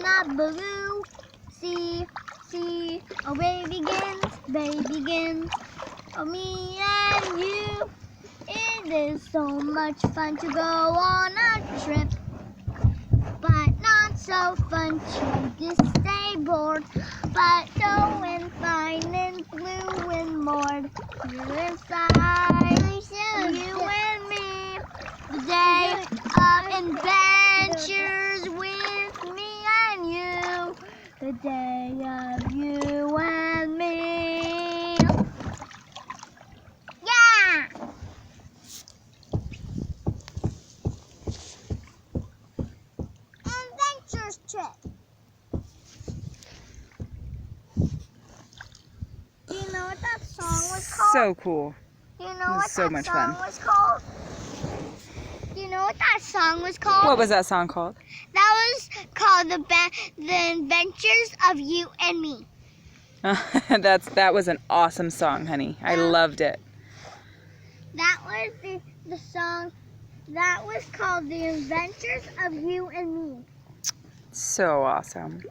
the blue sea, sea. Away begins, oh, me and you. It is so much fun to go on a trip, but not so fun to just stay bored. But going fine and blue and moored here inside, you and me. The day of adventures with me and you. The day of you and me. Yeah! Adventures trip. Do you know what that song was called? So cool. Do you know It was what so that much song fun. was called? Do you know what that song was called? What was that song called? That was called The Adventures of You and Me. That was an awesome song, honey. I loved it. That was the song. That was called The Adventures of You and Me. So awesome.